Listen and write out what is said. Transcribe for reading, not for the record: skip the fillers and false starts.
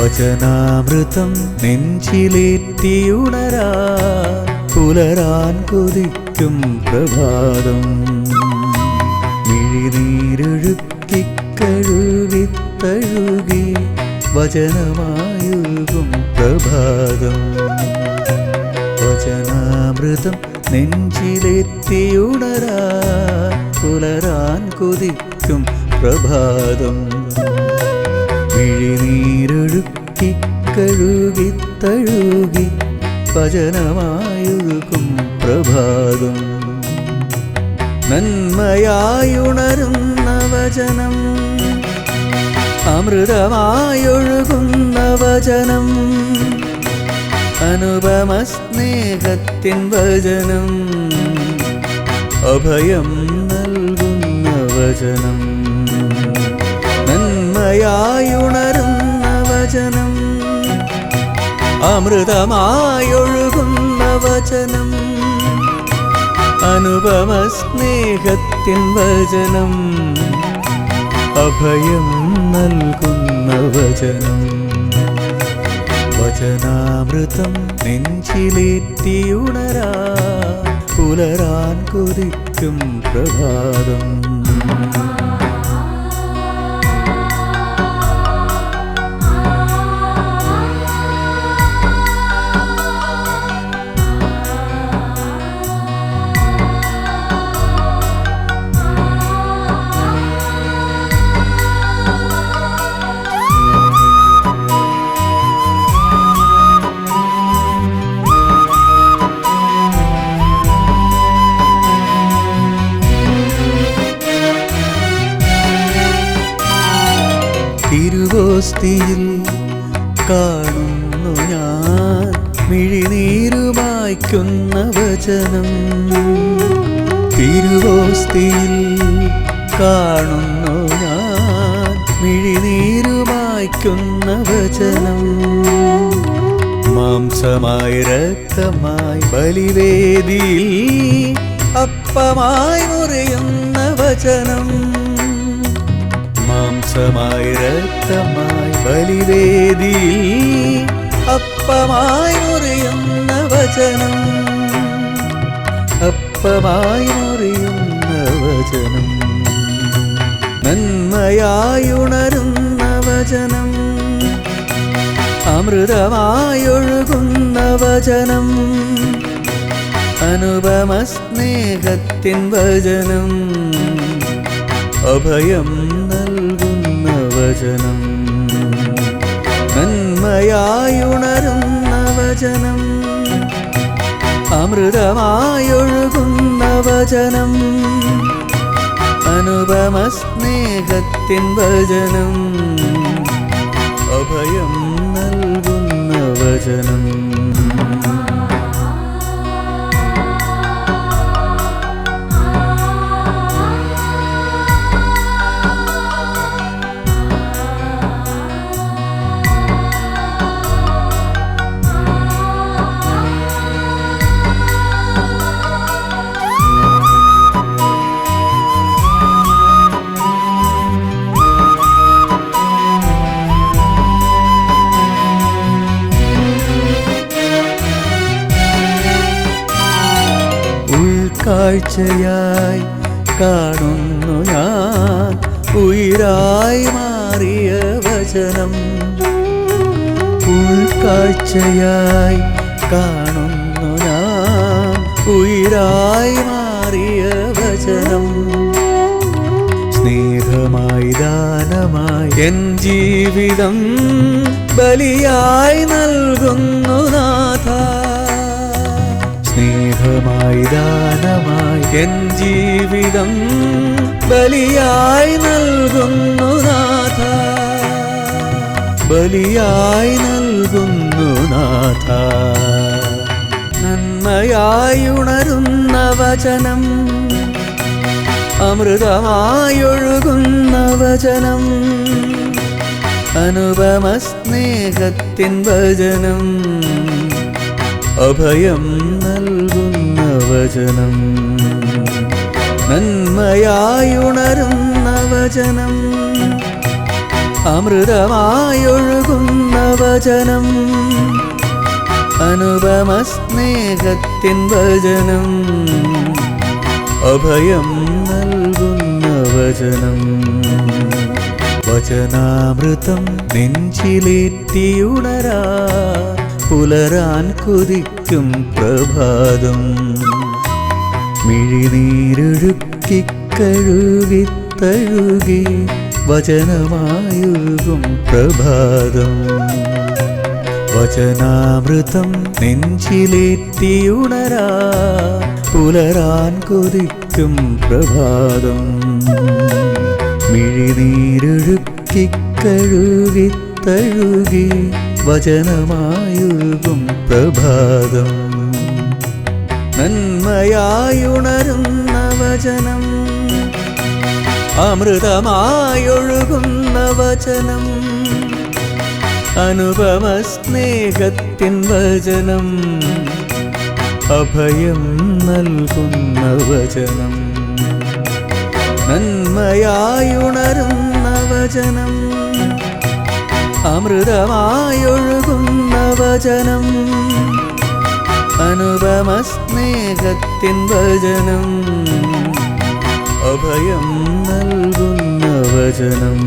വചനാമൃതം നെഞ്ചിലേറ്റിയുണരാ പുലരാൻ കൊതിക്കും പ്രഭാതം. മിഴിനീരൊഴുക്കി കഴുകി തഴുകി വചനമായൊഴുകും പ്രഭാതം. വചനാമൃതം നെഞ്ചിലേറ്റിയുണരാ പുലരാൻ കൊതിക്കും പ്രഭാതം. മിഴിനീരൊഴുക്കി കഴുകി തഴുകി വചനമായൊഴുകും പ്രഭാതം. നന്മയായുണരുന്ന വചനം, അമൃതമായൊഴുകുന്ന വചനം, അനുപമ സ്നേഹത്തിൻ വചനം, അഭയം നൽകുന്ന വചനം. നന്മയായുണരുന്ന വചനം, അമൃതമായൊഴുകുന്ന വചനം, അനുപമ സ്നേഹത്തിൻ വചനം, അഭയം നൽകുന്ന വചനം. വചനാമൃതം നെഞ്ചിലേറ്റിയുണരാ പുലരാൻ കൊതിക്കും പ്രഭാതം. തിരുവോസ്തിയിൽ കാണുന്നു ഞാൻ മിഴിനീരുമായ്ക്കുന്ന വചനം. തിരുവോസ്തിയിൽ കാണുന്നു ഞാൻ മിഴിനീരുമായ്ക്കുന്ന വചനം. മാംസമായി രക്തമായി ബലിവേദിയിൽ അപ്പമായി മുറിയുന്ന വചനം. മാംസമായി രക്തമായി ബലിവേദിയിൽ അപ്പമായി മുറിയുന്ന വചനം, അപ്പമായി മുറിയുന്ന വചനം. നന്മയായുണരുന്ന വചനം, അമൃതമായൊഴുകുന്ന വചനം, അനുപമ സ്നേഹത്തിൻ വചനം, അഭയം നൽകുന്ന വചനം. നന്മയായുണരുന്ന വചനം, അമൃതമായൊഴുകുന്ന വചനം, അനുപമ സ്നേഹത്തിൻ വചനം, അഭയം നൽകുന്ന വചനം. കാഴ്ചയായി കാണുന്നു ഞാൻ ഉയിരായി മാറിയ വചനം. ഉൾക്കാഴ്ചയായി കാണുന്നു ഞാൻ ഉയിരായി മാറിയ വചനം. സ്നേഹമായി ദാനമായി എൻ ജീവിതം ബലിയായി നൽകുന്നു നാഥ. സ്നേഹമായി ദാനമായി എൻ ജീവിതം ബലിയായി നൽകുന്നു നാഥ, ബലിയായി നൽകുന്നു നാഥ. നന്മയായുണരുന്ന വചനം, അമൃതമായൊഴുകുന്ന വചനം, അനുപമ സ്നേഹത്തിൻ വചനം, അഭയം നൽകുന്ന വചനം. നന്മയായുണരുന്ന വചനം, അമൃതമായൊഴുകുന്ന വചനം അനുപമ സ്നേഹത്തിൻ വചനം അഭയം നൽകുന്ന വചനം വചനാമൃതം നെഞ്ചിലേറ്റിയുണരാ പുലരാൻ കൊതിക്കും പ്രഭാതം മിഴിനീരൊഴുക്കി കഴുകി തഴുകി വചനമായൊഴുകും പ്രഭാതം വചനാമൃതം നെഞ്ചിലേറ്റിയുണരാ പുലരാൻ കൊതിക്കും പ്രഭാതം മിഴിനീരൊഴുക്കി കഴുകി തഴുകി വചനമായൊഴുകും പ്രഭാതം നന്മയായുണരുന്ന വചനം അമൃതമായൊഴുകുന്ന വചനം അനുപമ സ്നേഹത്തിൻ വചനം അഭയം നൽകുന്ന വചനം നന്മയായുണരുന്ന വചനം അമൃതമായൊഴുകുന്ന വചനം അനുപമ സ്നേഹത്തിൻ വചനം അഭയം നൽകുന്ന വചനം